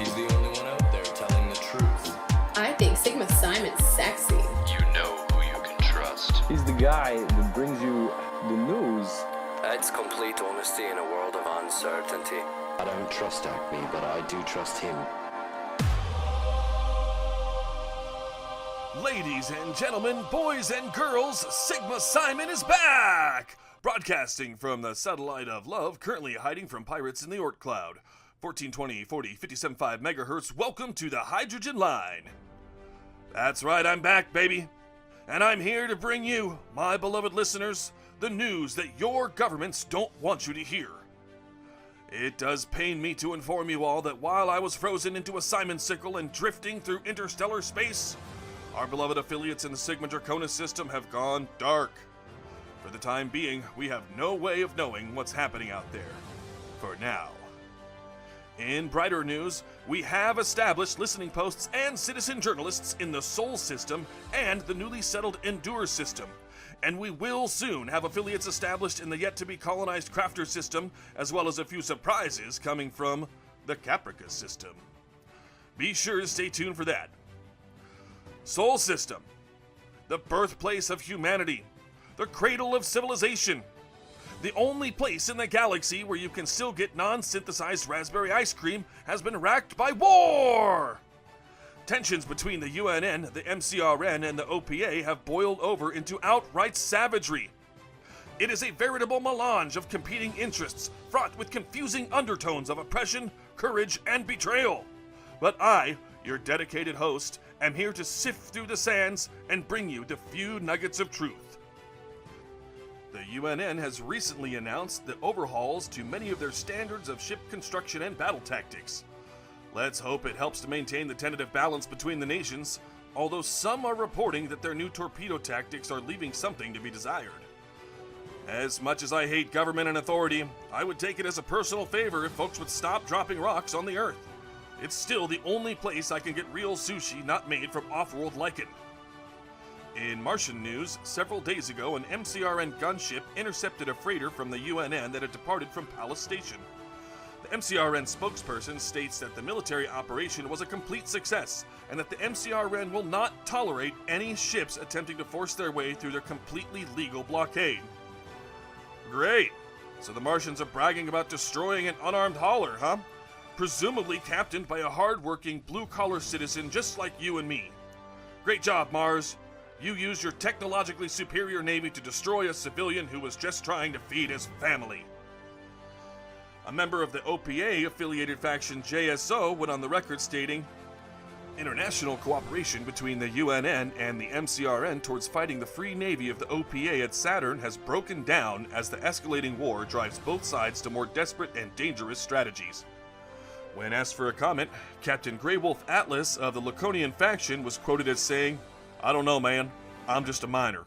He's the only one out there telling the truth. I think Sigma Simon's sexy. You know who you can trust. He's the guy that brings you the news. It's complete honesty in a world of uncertainty. I don't trust Acme, but I do trust him. Ladies and gentlemen, boys and girls, Sigma Simon is back! Broadcasting from the satellite of love, currently hiding from pirates in the Oort cloud. 1420, 40, 57.5 megahertz, welcome to the Hydrogen Line. That's right, I'm back, baby. And I'm here to bring you, my beloved listeners, the news that your governments don't want you to hear. It does pain me to inform you all that while I was frozen into a Simon sickle and drifting through interstellar space, our beloved affiliates in the Sigma Draconis system have gone dark. For the time being, we have no way of knowing what's happening out there. For now. In brighter news, we have established listening posts and citizen journalists in the Sol system and the newly settled Endure system. And we will soon have affiliates established in the yet-to-be colonized Crafter system, as well as a few surprises coming from the Caprica system. Be sure to stay tuned for that. Sol system, the birthplace of humanity, the cradle of civilization, the only place in the galaxy where you can still get non-synthesized raspberry ice cream, has been racked by war! Tensions between the UNN, the MCRN, and the OPA have boiled over into outright savagery. It is a veritable melange of competing interests, fraught with confusing undertones of oppression, courage, and betrayal. But I, your dedicated host, am here to sift through the sands and bring you the few nuggets of truth. The UNN has recently announced the overhauls to many of their standards of ship construction and battle tactics. Let's hope it helps to maintain the tentative balance between the nations, although some are reporting that their new torpedo tactics are leaving something to be desired. As much as I hate government and authority, I would take it as a personal favor if folks would stop dropping rocks on the Earth. It's still the only place I can get real sushi not made from off-world lichen. In Martian news, several days ago, an MCRN gunship intercepted a freighter from the UNN that had departed from Palace Station. The MCRN spokesperson states that the military operation was a complete success, and that the MCRN will not tolerate any ships attempting to force their way through their completely legal blockade. Great! So the Martians are bragging about destroying an unarmed hauler, huh? Presumably captained by a hard-working, blue-collar citizen just like you and me. Great job, Mars. You used your technologically superior navy to destroy a civilian who was just trying to feed his family. A member of the OPA-affiliated faction JSO went on the record stating, "International cooperation between the UNN and the MCRN towards fighting the Free Navy of the OPA at Saturn has broken down as the escalating war drives both sides to more desperate and dangerous strategies." When asked for a comment, Captain Grey Wolf Atlas of the Laconian faction was quoted as saying, "I don't know, man. I'm just a miner."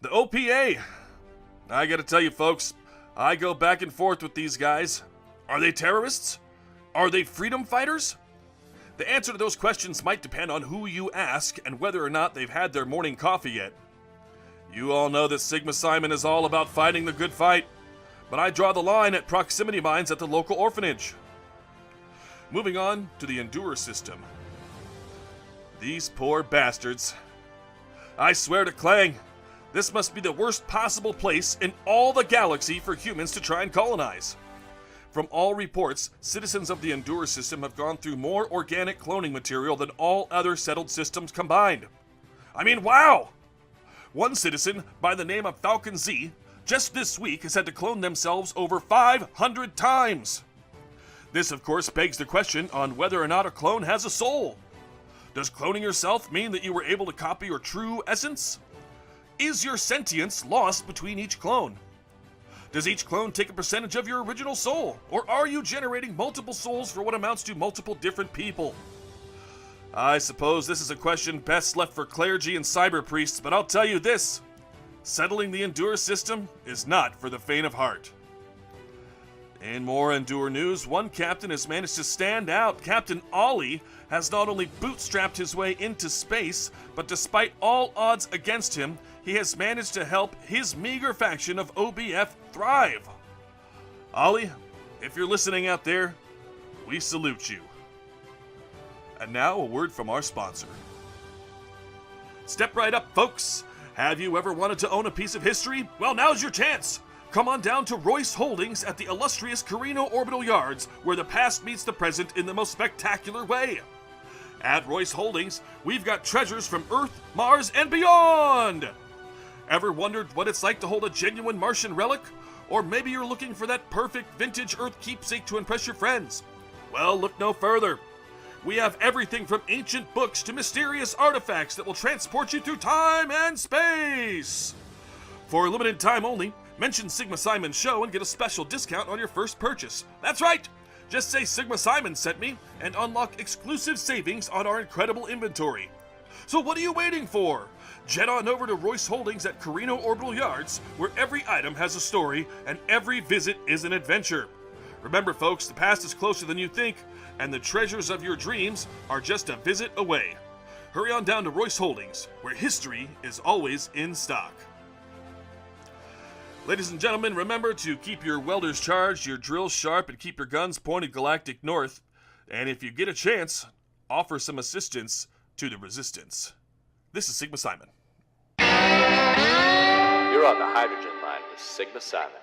The OPA. I gotta tell you, folks, I go back and forth with these guys. Are they terrorists? Are they freedom fighters? The answer to those questions might depend on who you ask and whether or not they've had their morning coffee yet. You all know that Sigma Simon is all about fighting the good fight, but I draw the line at proximity mines at the local orphanage. Moving on to the Endure system. These poor bastards. I swear to Clang, this must be the worst possible place in all the galaxy for humans to try and colonize. From all reports, citizens of the Endure system have gone through more organic cloning material than all other settled systems combined. I mean, wow! One citizen, by the name of Falcon Z, just this week has had to clone themselves over 500 times. This, of course, begs the question on whether or not a clone has a soul. Does cloning yourself mean that you were able to copy your true essence? Is your sentience lost between each clone? Does each clone take a percentage of your original soul? Or are you generating multiple souls for what amounts to multiple different people? I suppose this is a question best left for clergy and cyber priests, but I'll tell you this. Settling the Endure system is not for the faint of heart. In more Endure news, one captain has managed to stand out. Captain Ollie has not only bootstrapped his way into space, but despite all odds against him, he has managed to help his meager faction of OBF thrive. Ollie, if you're listening out there, we salute you. And now a word from our sponsor. Step right up, folks. Have you ever wanted to own a piece of history? Well, now's your chance. Come on down to Royce Holdings at the illustrious Carino Orbital Yards, where the past meets the present in the most spectacular way. At Royce Holdings, we've got treasures from Earth, Mars, and beyond! Ever wondered what it's like to hold a genuine Martian relic? Or maybe you're looking for that perfect vintage Earth keepsake to impress your friends? Well, look no further. We have everything from ancient books to mysterious artifacts that will transport you through time and space. For a limited time only, mention Sigma Simon Show and get a special discount on your first purchase. That's right! Just say Sigma Simon sent me and unlock exclusive savings on our incredible inventory. So what are you waiting for? Jet on over to Royce Holdings at Carino Orbital Yards, where every item has a story and every visit is an adventure. Remember, folks, the past is closer than you think, and the treasures of your dreams are just a visit away. Hurry on down to Royce Holdings, where history is always in stock. Ladies and gentlemen, remember to keep your welders charged, your drills sharp, and keep your guns pointed galactic north. And if you get a chance, offer some assistance to the resistance. This is Sigma Simon. You're on the hydrogen line with Sigma Simon.